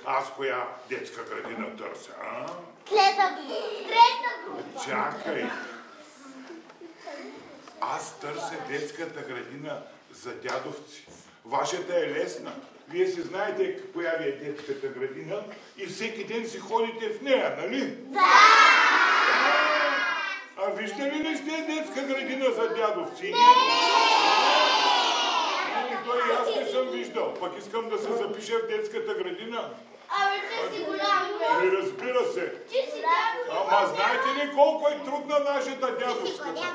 Аз коя детска градина търся, а? Трета група. Чакай. Аз търся детската градина за дядовци. Вашата е лесна. Вие си знаете коя ви е детската градина и всеки ден си ходите в нея, нали? Да! А виждали ли сте детска градина за дядовци? Не! Той и аз не съм виждал. Пък искам да се запиша в детската градина. Абе, ти си голям. Разбира се. Ти си голям. Ама знаете ли колко е трудна нашата дядовската?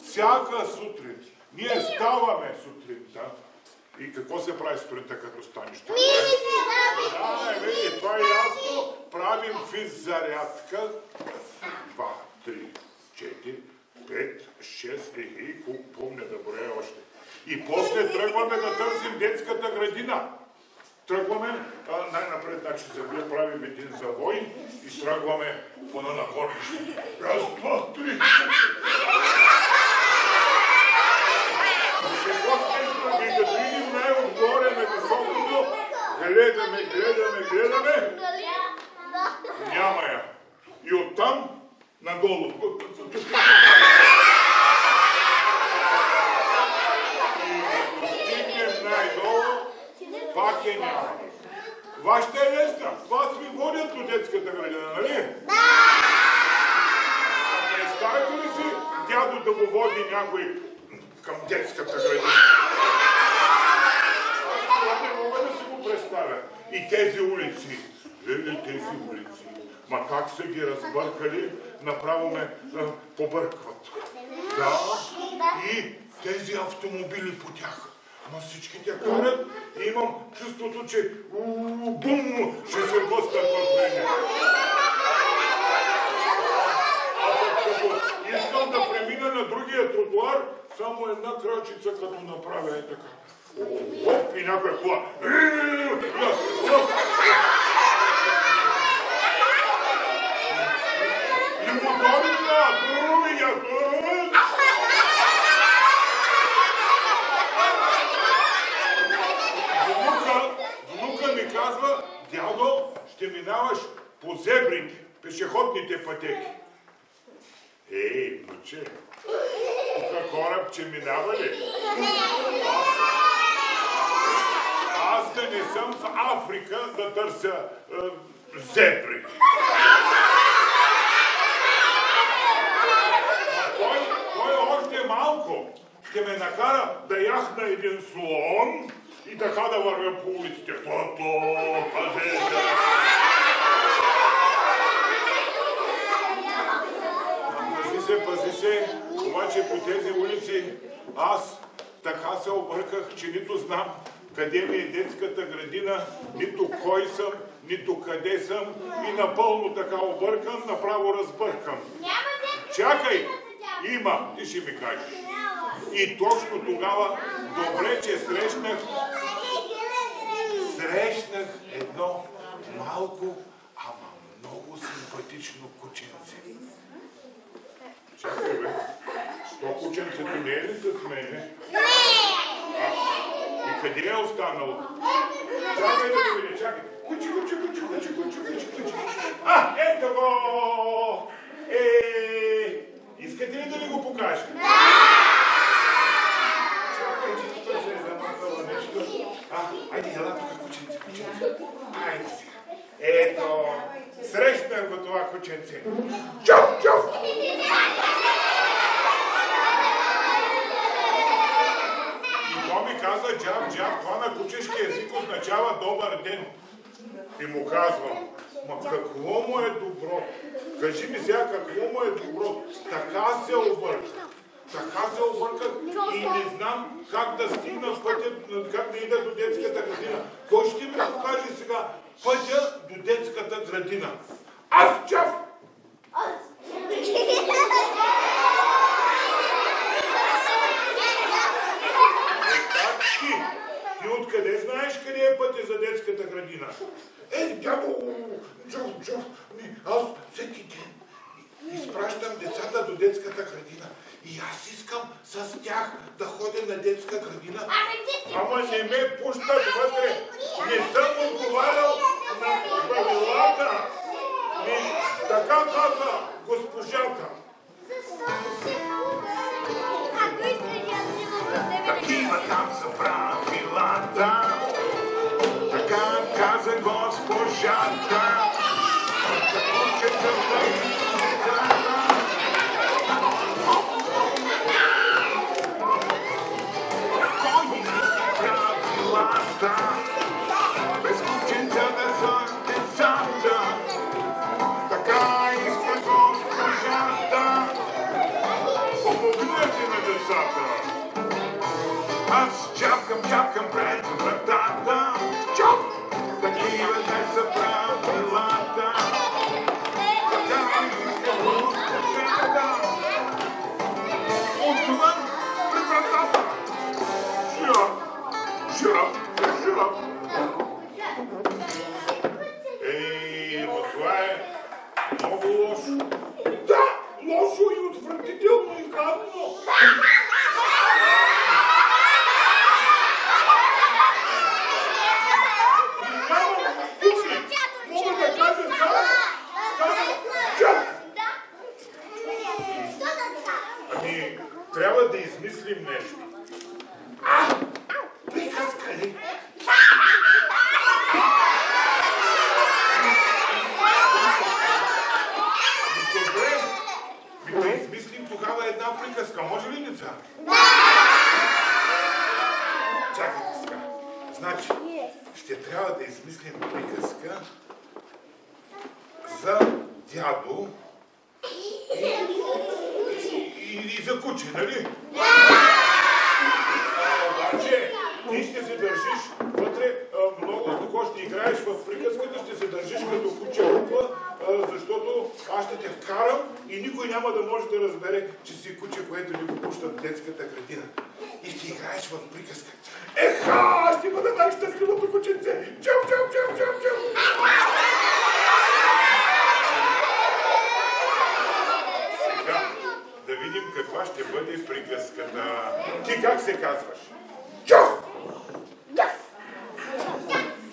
Всяка сутрин. Ние ставаме сутринта. И какво се прави сутринта, като станеш? Ние си да, види, това е ясно. Правим физзарядка. 2, 3, 4, 5, 6 и помня да броя още. И после тръгваме да търсим детската градина. Тръгваме, най-напред значи правим един завой и тръгваме по на нахорнище. Раз, два, три. И да видим най-отгоре на високото, гледаме. Няма я. И оттам надолу. Пак е няма. Вашата е лесна. Вас ви водят до детската градина, нали? Да! А представете ли си дядо да го води някой към детската градина? Аз това не мога да си го представя. И тези улици. Тези улици. Ма как са ги разбъркали, направо ме побъркват. Да. И тези автомобили по тях. Ама всички тя карат и имам чувството, че бум, ще се блъскат в мене. А като искам да премина на другия тротуар, само една крачица като направя е така. Оп, и някоя кола. И моторите, внука ми казва, дядо, ще минаваш по зебрите, пешеходните пътеки. Ей, внуче, тук корабче минава ли? Аз да не съм в Африка да търся зебри. Той още малко ще ме накара да яхна един слон и така да вървя по улиците. Пази се, обаче по тези улици аз така се обърках, че нито знам къде ми е детската градина, нито кой съм, нито къде съм и напълно така объркам, направо разбъркам. Чакай! Има, ти ще ми кажеш. И точно тогава, добре, че срещнах едно малко, ама много симпатично кученце. Чакай, бе, то кученцето не е ли с мене? И къде е останало? Чакай да го видя, чакай. Кучи. Ето го! Искате ли да ви го покажа? Чакай, че тук се е замахало нещо. Айде, ела тук, кученце. Айде сега. Ето, срещнах го това кученце. Чув! добро? Кажи ми сега какво му е добро. Така се обърках. Така се обърках и не знам как да стигна пътя, как да ида до детската градина. Кой ще ми покаже сега пътя до детската градина? Аз, Чав! Как ти? Ти откъде знаеш къде е пътя за детската градина? Дядо, Чав, аз всеки ден изпращам децата до детската градина. И аз искам с тях да ходя на детска градина. Ама не ме пущат вътре. Не съм отговарял на правилата. Така каза госпожата. Такива там са правилата. Така каза госпожата. Какво ще съм без кученца да са децата, така иска госпожата. Помогнете на децата. Аз чапкам пред вратата. Чоп! Такива те са правилата. Така иска госпожата. Отвън пред вратата. Жап! Но това е много лошо. Да, лошо и отвратително и гадно. Мога да кажа само Чап! Ами, трябва да измислим нещо. Приказка ли? Добре, да измислим тогава една приказка. Може ли, деца? Да! Чакайте сега. Значи, ще трябва да измислим приказка за дядо и за куче, нали? Обаче, ти ще се държиш вътре много, ако ще играеш в приказката, ще се държиш като куче кукла, защото аз ще те вкарам и никой няма да може да разбере, че си куче, което ни го пущат в детската градина. И ще играеш в приказка. Еха, ще бъда най-щастливото кученце! Чап, чап, чап, чап, чап! Сега, да видим каква ще бъде приказката. Ти как се казваш? Чоф!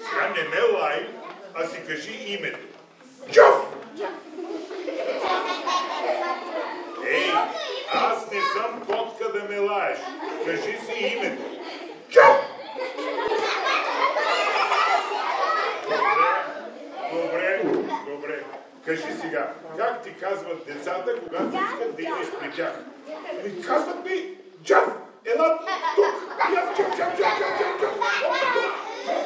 Сега не ме лай, а си кажи името. Чоф! Ей, аз не съм котка да ме лаеш. Кажи си името. Чоф! Добре. Кажи сега, как ти казват децата, когато искат да идеш при тях? Ми казват ми, Джав, ела тук, и аз чап, чап, чап, чап, чап, чап, чап,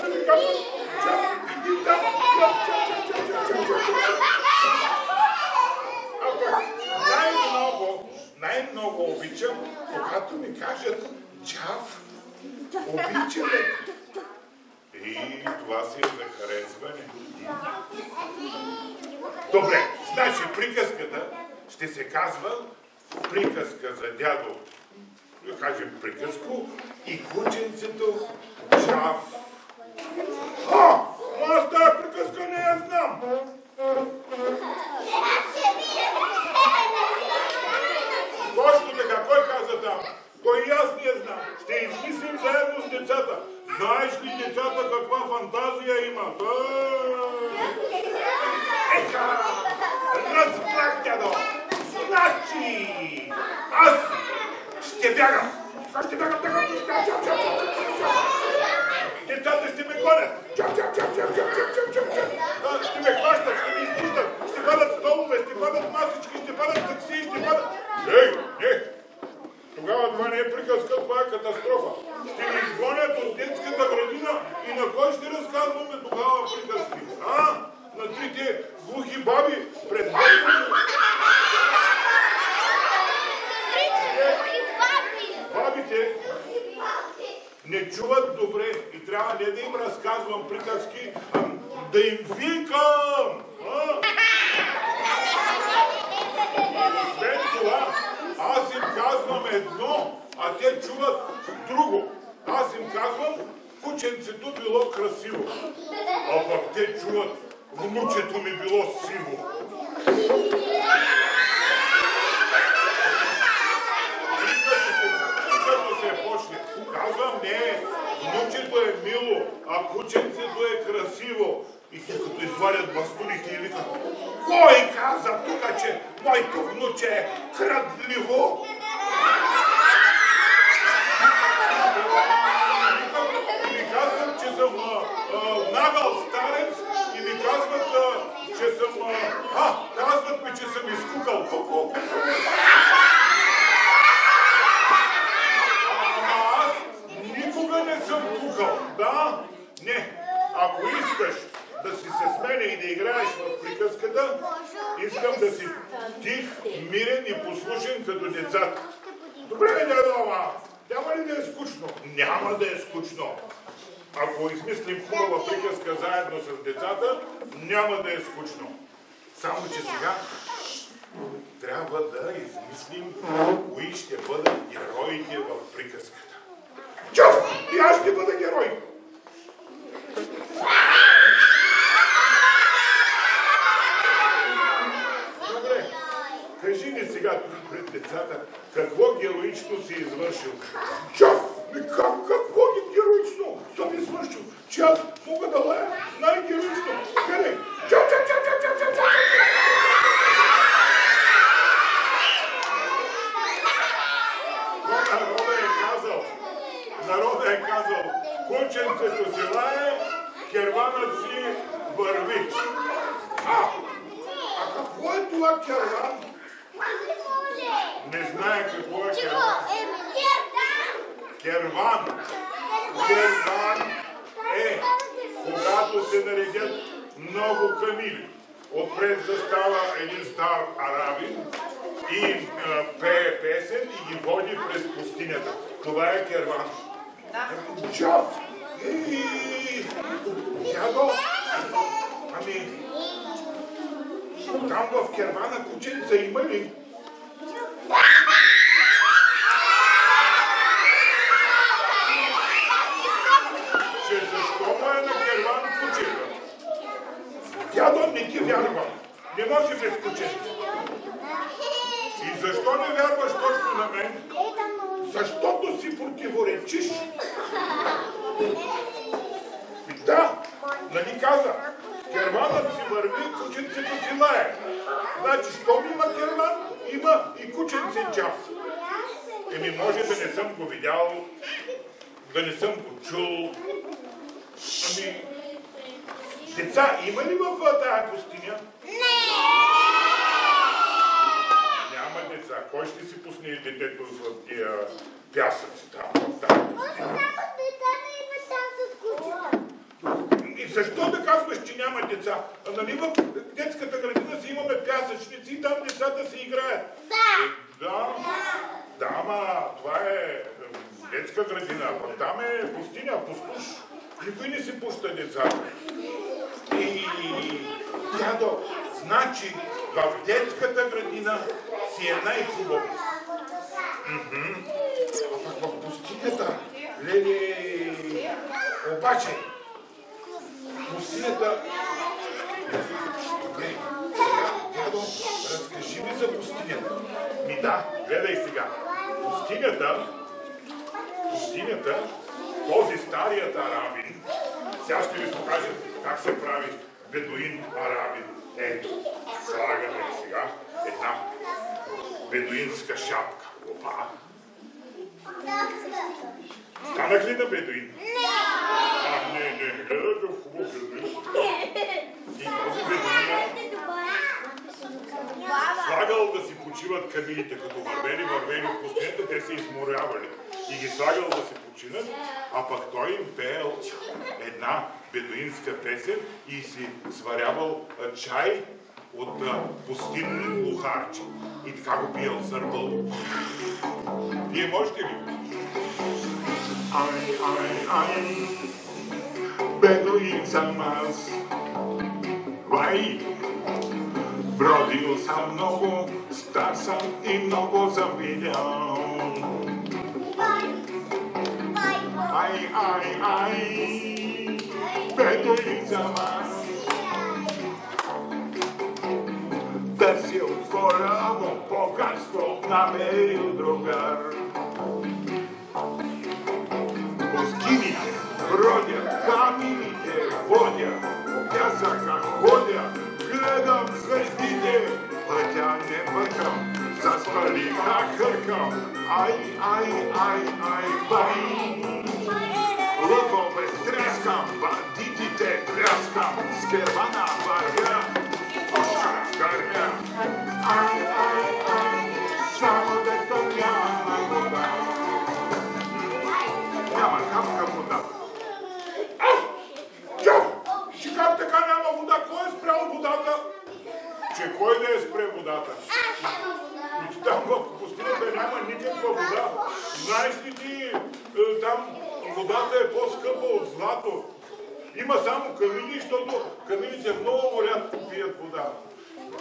ми казват, Джав, иди там, чап, чап, чап, чап, чап, чап, чап. А пък най-много обичам, когато ми кажат, Джав, обичаме. И това си е за харесване. Добре, значи приказката ще се казва приказка за дядо, да кажем приказко, и кученцето Чав. Аз тази приказка не я знам. Точно така, кой каза там? Той и аз не я знам. Ще измислим заедно с децата. Знаеш ли децата каква фантазия имат? Еха! Разбрах, дядо! Значи! Аз ще бягам! Ще бягам така! Децата ще ме гонят! Ще ме хващат, ще ме изпущат! Ще падат столове, ще падат масички, ще падат такси, ще падат... Не! Тогава това не е приказка, това е катастрофа. Ще ни изгонят от детската градина и на кой ще разказваме тогава приказки? На трите глухи баби, казвам приказки, да им викам. Освен това, аз им казвам едно, а те чуват друго. Аз им казвам, кученцето било красиво, а пък те чуват, внучето ми било сиво. И като се почне, казвам, не, внучето е мило, а кученцето е красиво. И те като извадят бастуните и викат, кой каза тук, че моето внуче е крадливо? Ми казвам, че съм нагъл старец и ми казват, че съм... казват ми, че съм изкукал. Ама аз никога не съм кукал. Да? Не. Ако искаш да си се сменя и да играеш в приказката, искам да си тих, мирен и послушен като децата. Добре, дядо, няма ли да е скучно? Няма да е скучно. Ако измислим хубава приказка заедно с децата, няма да е скучно. Само, че сега трябва да измислим кои ще бъдат героите в приказката. Чув! И аз ще бъда герой! Добре, кажи ми сега тук пред децата, какво героично си извършил? Чув! Какво героично съм извършил? Че аз мога да лая най-героично. Къде? Чув! Народът е казал, кученцето си лае, керванът си върви. А какво е това керван? Не знае какво е керван. Керван е, когато се наредят много камили. Отпред застава един стар арабин и пее песен и ги води през пустинята. Това е керван. Чоп! Дядо! Ами, там в кервана кученца има ли? Че защо му е на керван кученца? Дядо, не ти вярвам. Не може без кученца. И защо не вярваш точно на мен? Защото си противоречиш. Да, нали каза? Керванът си върви, кученцето си лае. Значи, щом има керван, има и кученце час. Еми, може да не съм го видял, да не съм го чул. Ами, деца, има ли в тая пустиня? Няма деца. Кой ще си пусне детето в тия пясъци там? И защо да казваш, че няма деца? Нали в детската градина си имаме пясъчници и там децата си играят? Да, ама това е детска градина. Там е пустиня, пустуш. Никой не си пуща децата. И дядо, значи в детската градина си е най-хубаво. А пък в пустинята, леле, обаче, пустинята... Добре, сега, дядо, разкажи ми за пустинята. Ми да, гледай сега. Пустинята, този старият арабин, сега ще ви покажа как се прави бедуин арабин. Ето, слагаме сега една бедуинска шапка. Опа! Станах ли на бедуин? Не, гледай какъв хубав бедуин. И този бедуин слагал да си почиват камилите, като вървели в пустинята, те се изморявали. И ги слагал да се починат, а пък той им пеел една бедуинска песен и си сварявал чай от пустинни лухарче. И така го пиел, сърбал. Вие можете ли? бедуин съм аз. Вай! Бродил съм много, стар съм и много съм видял. Ай, бедуин съм аз. Търсил голямо богатство, намерил другар. Пустините бродя, камините водя, по пясъка ходя, гледам звездите, пътя не бъркам, заспалиха хъркам. Ай, бай! Лъкове тряскам, бандитите тряскам, с кервана вървя, пушка гърмя. Ай, само дето няма вода. Няма капка вода. Че как така няма вода? Кой е спрял водата? Че кой да е спре водата? Там в пустинята няма никаква вода. Знаеш ли ти, там водата е по-скъпа от злато. Има само камини, защото камините много рядко пият вода.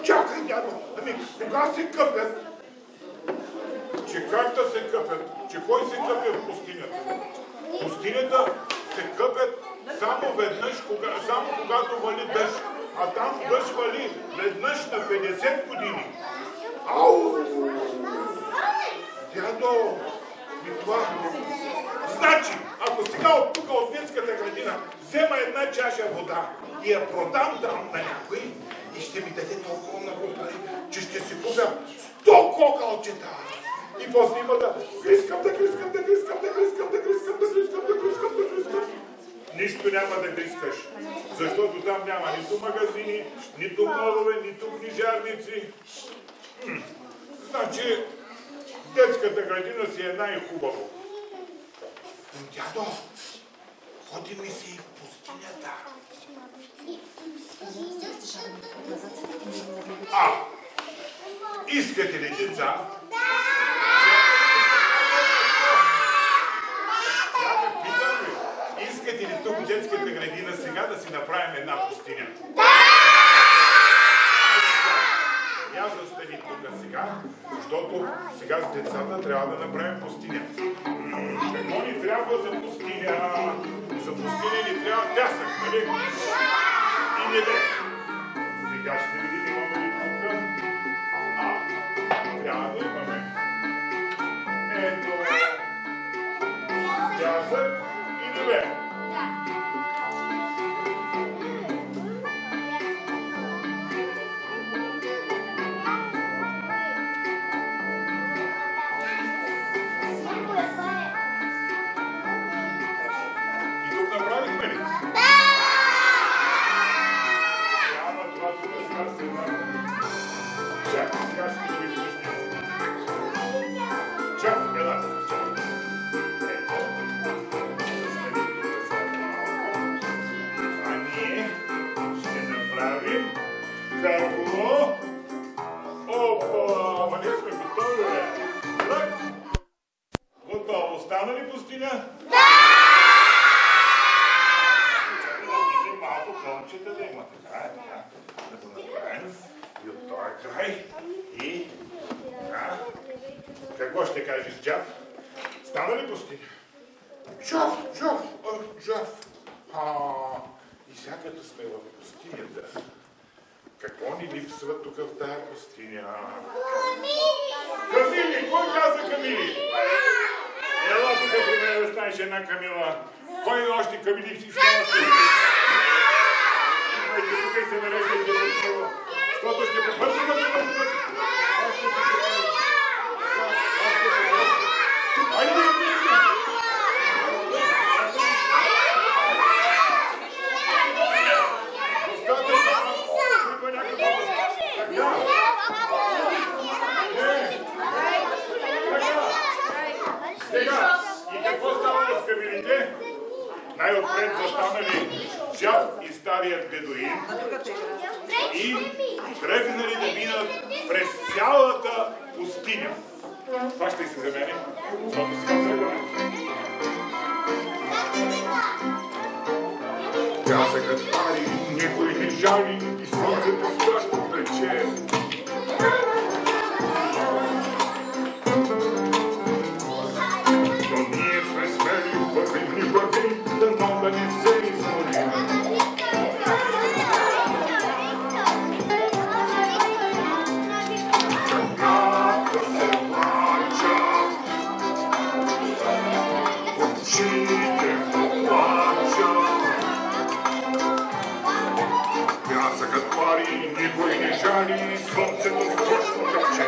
Чакай, дядо, ами кога се къпят? Че как да се къпят? Че кой се къпе в пустинята? В пустинята се къпят само веднъж, само когато вали дъжд. А там дъжд вали веднъж на 50 години. Ау! Дядо, и това... Значи, ако сега от тук, от детската градина, взема една чаша вода и я продам там на някой и ще ми даде толкова много пари, че ще си купя 100 кокалчета. И после има да грискам. Нищо няма да грискаш, защото там няма нито магазини, нито молове, нито книжарници. Значи, детската градина си е най-хубаво. Дядо, ходи ми се и в пустинята. Искате ли деца? Искате ли тук в детската градина сега да си направим една пустиня? Я застани тук сега, защото сега с децата трябва да направим пустиня. Какво ни трябва за пустиня? За пустиня ни трябва пясък, нали? И небе. Сега ще видим, имаме ли тук? Трябва да имаме. Ето. Пясък и небе. Какво ще кажеш, Джав? Стана ли пустиня? Джав. И сега като сме в пустинята, какво ни липсва тук в тая пустиня? Камили! Кой каза Камили? Ела тук при мен да станеш една Камила. Кой още Камили всички още? Идвайте тук и се нареждайте отново, защото ще побързим да се бързим. Айде! Сега, и какво става с камилите? Най-отпред застанали Джав и старият бедуин и тръгнали да минат през цялата пустиня. Това ще се заменим, защото сега тръгваме. Бягат пари, никой не жали и слънцето страшно пече. Но ние сме смели, вървим ни вървим, дано да не се изморим. Тъгната се плача, очите поплачат. Пясъкът пари, никой не жали, слънцето страшно пече.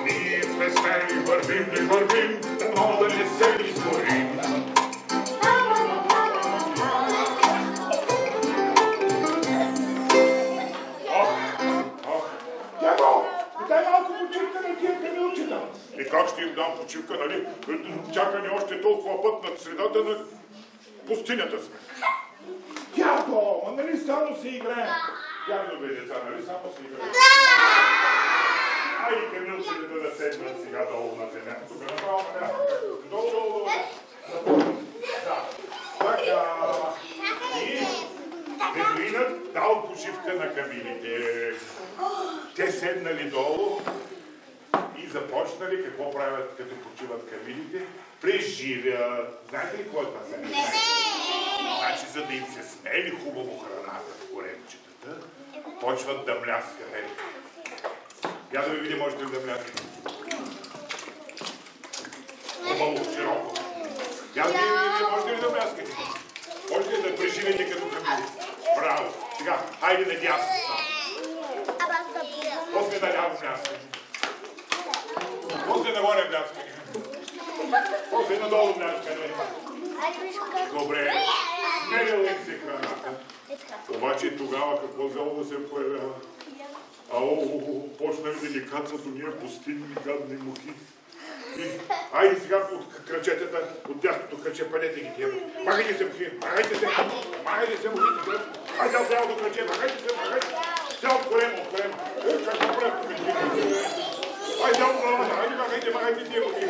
Ние сме смели, вървим ли вървим, дано да не се изгорим. Дядо, дай малко почивка на тия камилчета. И как ще им дам почивка, нали? Чакаме още толкова път над средата на пустинята сме. Дядо, ма нали само се играем? Дядо бе, деца, нали само се играем? Айде, камилчета да седнат сега долу на земя. Тук направо на място. Долу. Да. Така. И бедуинът дал почивка на камилите. Те седнали долу и започнали какво правят като почиват камилите. Преживят. Знаете ли какво е това? Значи, за да им се смели хубаво храната в коремчетата, почват да мляскат. Я да ви видя, можете ли да мляскате? Хубаво, широко. Я да ви видя, можете ли да мляскате? Можете ли да преживете като камилите? Браво! Сега, хайде надясно само. После наляво мляскане. После нагоре мляскане. После надолу мляскане. Добре, смеляла им се храната. Обаче тогава какво зело се появява? Почнали да ни кацат уния пустинни гадни мухи. Айде сега от кръчетата, от дясното кръче, падете ги тия. Махайте се мухи, махайте се мухите. Айде цяло до кръче, махайте се. Цяло от корема. Какво правят тук? Айде цяло от главата, айде махайте тия мухи.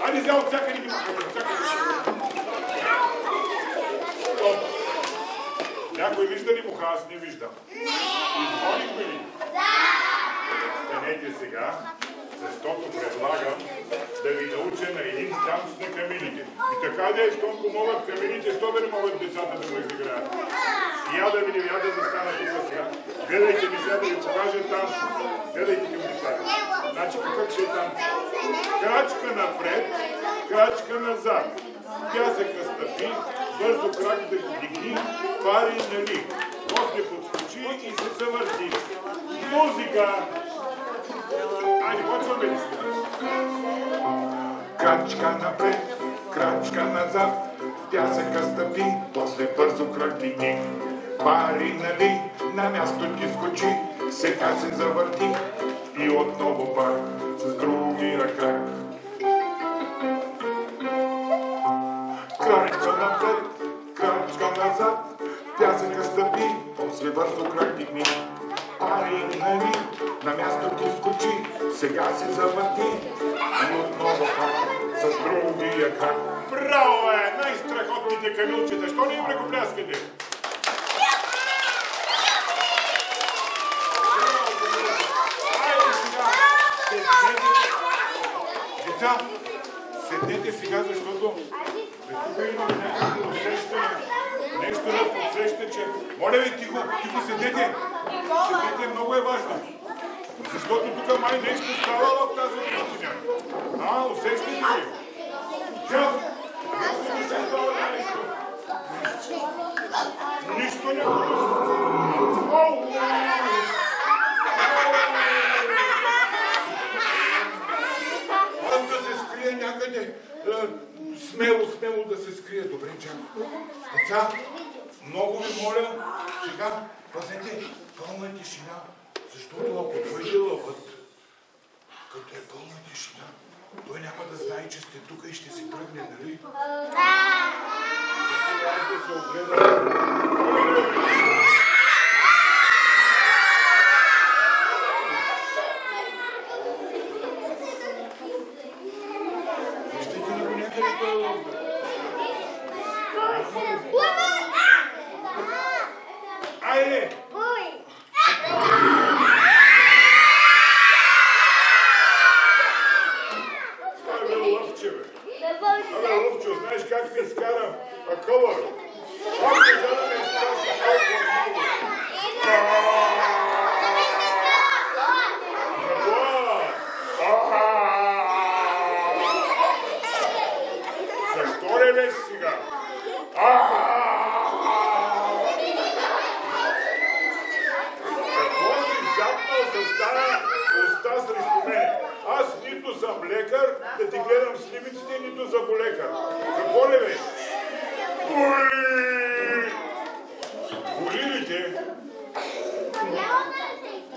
Айде цяло от всякъде ги махайте. Някой вижда ли муха? Аз не виждам. Изгонихме ли? Станете сега, защото предлагам да ви науча на един танц на камилите. И така да е, щом помогат камилите, що да не могат децата да го изиграят. И я да видим, я да застана тук сега. Гледайте ми сега да ви покажа танц. Гледайте към децата. Значи какъв ще е танц? Крачка напред, крачка назад. Пясъка стъпи, бързо крак да го дигни, пари нали. После подскочи и се завърти. Музика! Айде, почваме ли сега? Крачка напред, крачка назад, пясъка стъпи, после бързо крак дигни. Пари нали, на място ти скочи, сега се завърти и отново пак с другия крак. Крачка напред, крачка назад, пясъка стъпи, после бързо крак дигни. Пари нали, на място ти скочи, сега се завърти и отново пак с другия крак. Браво е! Най-страхотните камилчета! Що не им ръкопляскате? Деца, седнете сега, защото тук имаме някакво усещане. Нещо да подсеща, че... Моля ви, тихо седнете. Седнете, много е важно. Защото тук май нещо става в тази пустиня. Усещате ли? Чао! Нищо не Аз да се скрия някъде. Смело да се скрия. Добре, чакай. Деца, много ви моля, сега пазете пълна тишина, защото ако дойде лъвът, като е пълна тишина, той няма да знае, че сте тук и ще си тръгне, нали? Аз да се огледам. Айде! Абе, Лъвче, бе. Абе, Лъвчо, знаеш как ми изкарам акъла, бе? Как ще да ме изкараш толкова много? Защо не бе сега? Какво си запнал с тая уста срещу мен? Аз нито съм лекар, да ти гледам сливиците, нито заболекар. Какво ли бе? Боли ли те?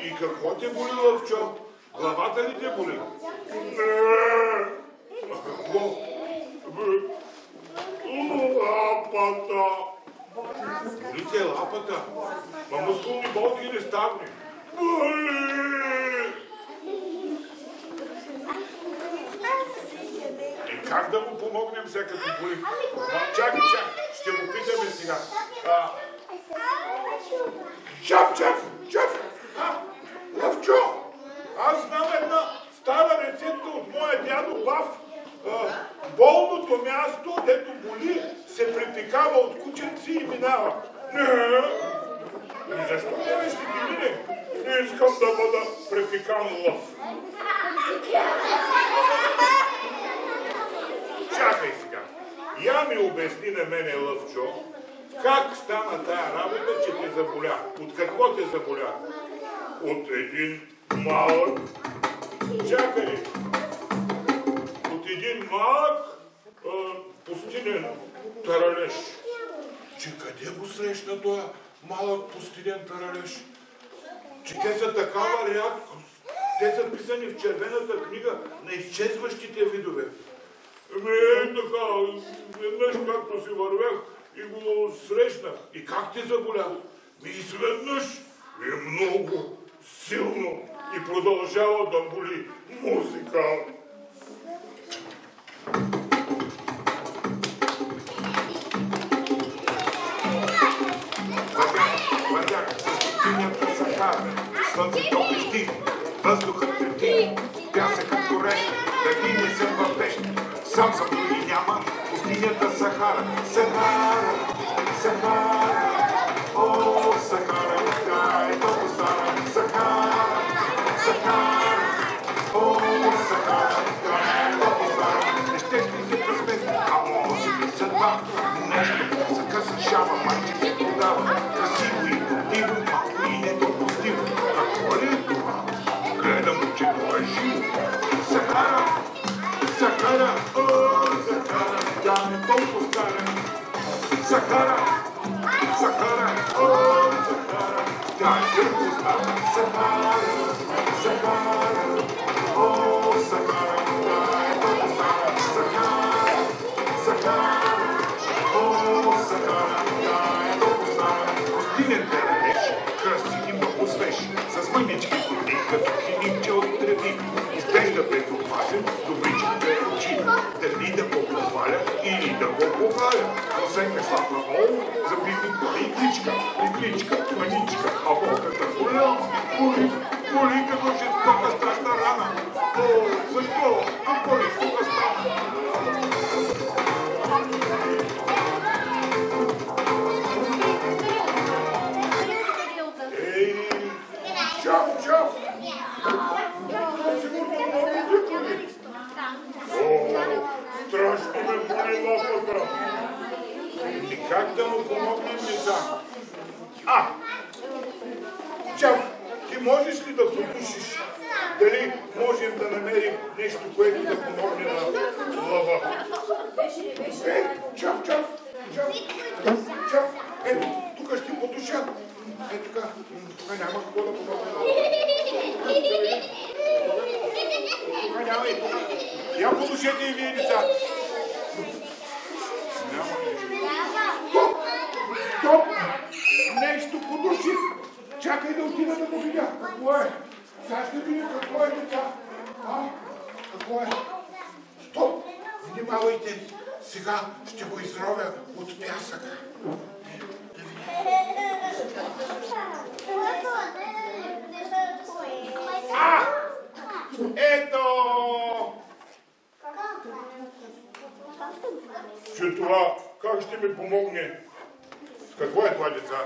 И какво те боли, Лъвчо? Главата ли те боли? Какво? Лапата. Боли те лапата? Ма мускулни болки или ставни? И как да му помогнем сега като боли? Чакай, ще го питаме сега. Чап! Лъвчо! Аз знам една стара рецепта от моя дядо Бав. Болното място, дето боли, се припикава от кученци и минава. И защо не ще ти мине? Не искам да бъда препикан лъв. Чакай сега. Я ми обясни на мене, Лъвчо, как стана тая работа, че те заболя? От какво те заболя? От един малък... Чакай! От един малък пустинен таралеж. Че къде го срещна този малък пустинен таралеж? Че те са такава рядкост. Те са писани в червената книга на изчезващите видове. Така, веднъж както си вървях и го срещнах. И как те заболя? Изведнъж е много силно и продължава да боли. Музика. Вървях с пустинята Сахара. Слънцето пещи, въздухът трети, пясъкът горещ, да ги не съм в пещ. Сам съм и няма пустинята Сахара. Сахара, о, Сахара, край, толкова стара. Сахара, о, Сахара, край, толкова стара. Не ще се пръсме, а може би съдба. Нещо за къса шава, майче се продава. Красиво и готиво, малко и недопустимо. Какво ли е това? Гледам, че това е живо. Сахара, о, Сахара, тя не толкова стара. Сахара, о, Сахара, тя е толкова стара. Сахара, о, Сахара, тя е толкова стара. Сахара, о, Сахара, тя е толкова стара. Пустинен таралеж, красив и много свеж, с мънички коти, като химиче от треви. Изглежда безопасен, с добричките очи. Дали да го похваля или да го похваля. Осенка слабна много, за бивника игличка, мъничка, а болката боли като жестока страшна рана. О, защо? Какво ли тук стана? Ей, чап! Страшно ме боли лапата. И как да му помогнем, деца? Чав, ти можеш ли да подушиш? Дали можем да намерим нещо, което да помогне на лъва? Чав! Ето, тук ще подуша. Ето така, тук няма какво да помогне на лъва. Тук няма и тук. Я подушете и вие, деца. Няма нещо. Стоп! Нещо подуших. Чакай да отида да го видя. Какво е? Сега ще видя какво е, деца. Какво е? Стоп! Внимавайте. Сега ще го изровя от пясъка. ще ми помогне. Какво е това, деца?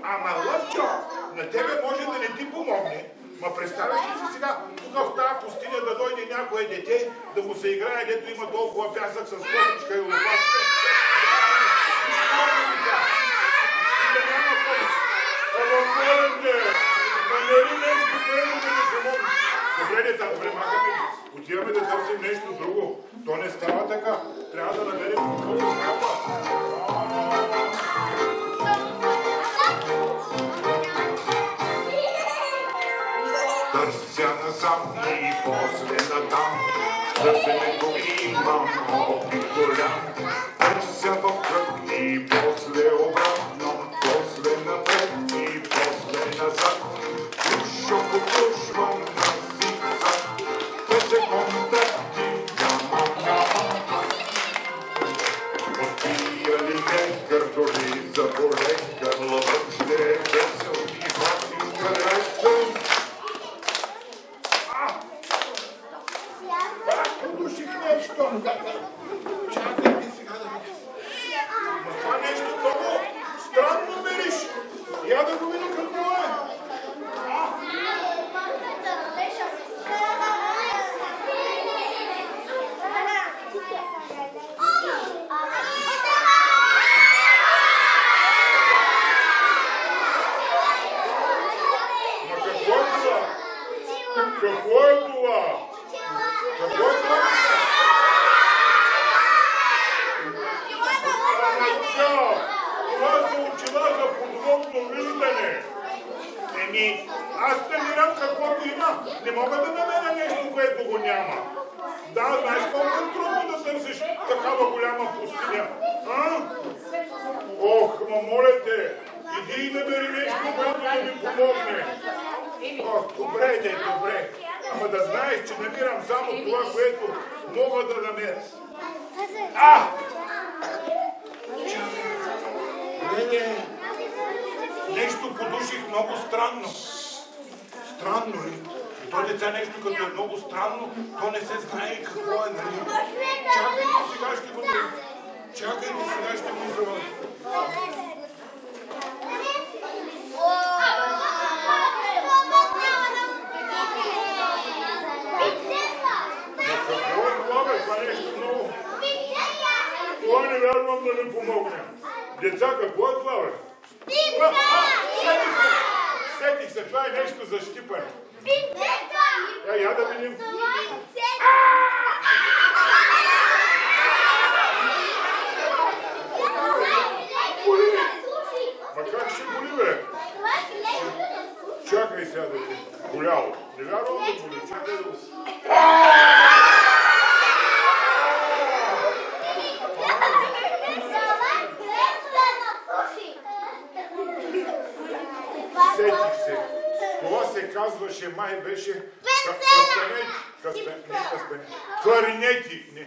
Ама, Лъвчо, на тебе може да не ти помогне. Ма представяш ли си сега, тук в тази пустиня да дойде някое дете, да му се играе, дето има толкова пясък с косичка и лопатка? И да няма помощ. Ама, моля те, намери нещо, което да ни помогне. Добре, деца, добре, махаме ги. Отиваме да търсим нещо друго. То не става така. Трябва да намерим какво да става. Търся насам и после натам. Търсенето има опит голям. Търся в кръг и после обратно. После напред и после назад. Душо подушвам на зигзаг. 2 секунда ти няма. Отпия ли некър, дори заболекър. Лъвът ще е весел и ходи където. Подуших нещо. Чакайте сега да видя. Но това нещо много странно мериш. Я да го видя какво е. Какво е това? Какво е това? Това са очила за подводно виждане. Аз намирам каквото има. Не мога да намеря нещо, което го няма. Да, знаеш колко е трудно да търсиш такава голяма пустиня. Ох, ма моля те, иди и намери нещо, което да ми помогне. Ох, добре, добре. Ама да знаеш, че намирам само това, което мога да намеря. Не. Нещо подуших много странно. Странно ли? То деца нещо като е много странно, то не се знае какво е, нали? Чакайте сега ще го изравам. Какво е това, бе? Това нещо много... Това не вярвам да ми помогне. Деца, какво е това, бе? Сетих се, това е нещо за щипане. Я да видим. Боли! Ма как ще боли, бе? Чакай сега да видим. Боляло. Не вярвам да боли. Чакай да го... Сетих се. Това се казваше, май беше... Кларинети. Не.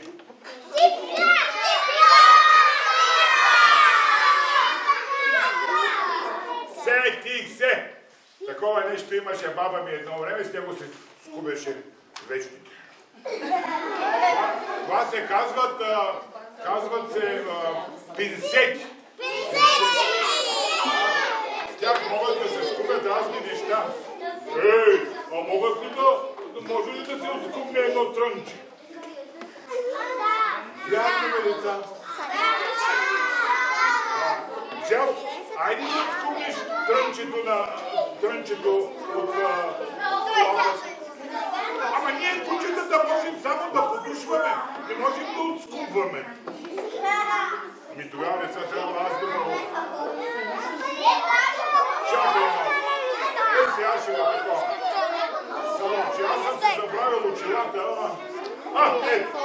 Сетих се. Такова нещо имаше баба ми едно време, с него се скубеше вечните. Това се казват се пинсети. С тях могат да се скубят разни неща. А могат ли може ли да се отскубне едно трънче? Вярно ме, деца? Жел, айде да отскубнеш трънчето от главата. Ама ние кучетата можем само да подушваме, не можем да отскубваме. Ами тогава, деца, трябва аз да мога. Чакай малко. Сега ще го такова. Само, че аз съм си забравил очилата, ама... Ето!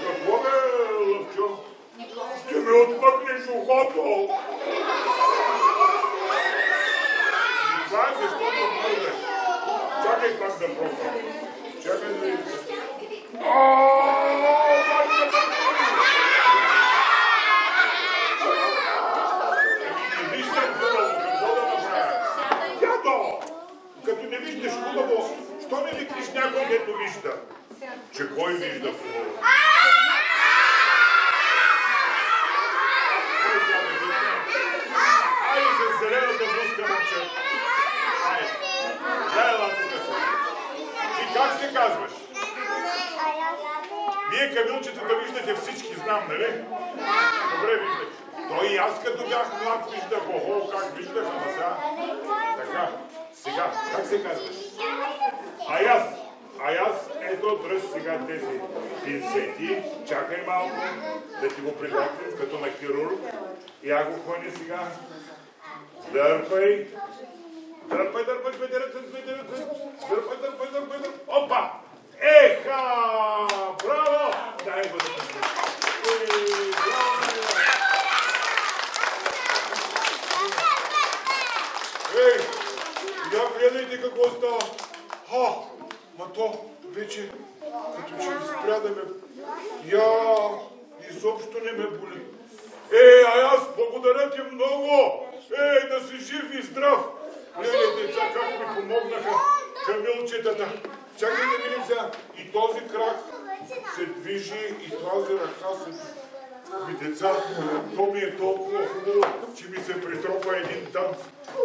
Какво бе, Лъвчо? Ще ми отмъкнеш ухото! Това е защото мърдеш. Чакай пак да пробвам. Чакай да видим. Не виждам хубаво, какво да направя? Дядо! Като вижда. Че кой вижда хубаво? Кой сега ме вижда? Айде с зелената блузка, момче. Айде. Дай ела тук се. И как се казваш? Вие камилчетата виждате всички, знам, нали? Добре виждате. Той и аз като бях млад виждах, охо, как виждах, ама сега. Така, сега, как се казваш? Аяз, ето дръж сега тези пинцети, чакай малко, да ти го приготвим като на хирург. Я го хони сега. Дърпай. Дърпай, опа! Еха! Браво! Дай го да пусне. Ей, я гледайте какво става. Ма то вече като че ли спря да ме... изобщо не ме боли. Аз благодаря ти много. Да си жив и здрав. Гледай, деца, как ми помогнаха камилчетата. Чакай да видим сега. И този крак се движи, и тази ръка се... Деца, то ми е толкова хубаво, че ми се притропа един танц.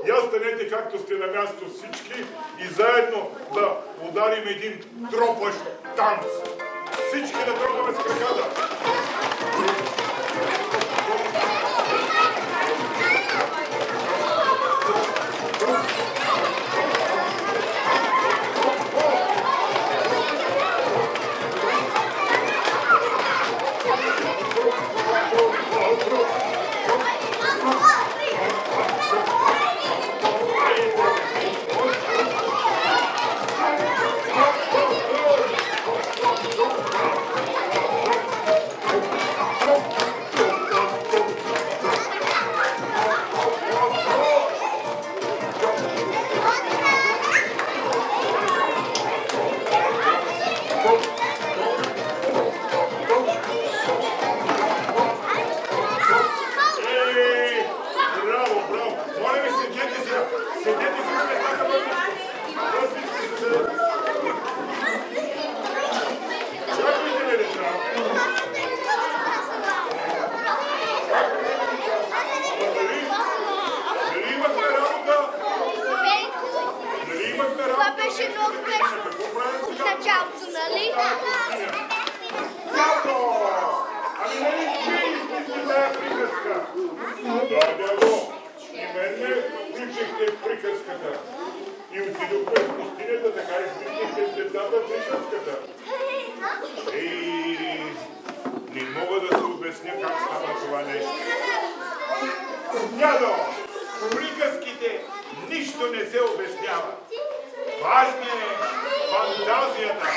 И аз станете както сте на място всички и заедно да ударим един тропащ танц. Всички да тропаме с краката. И отидохме в пустинята, така измислихте с децата приказката. Не мога да се обясня как става това нещо. Дядо, приказките нищо не се обяснява. Важна е фантазията,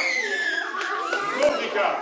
музика,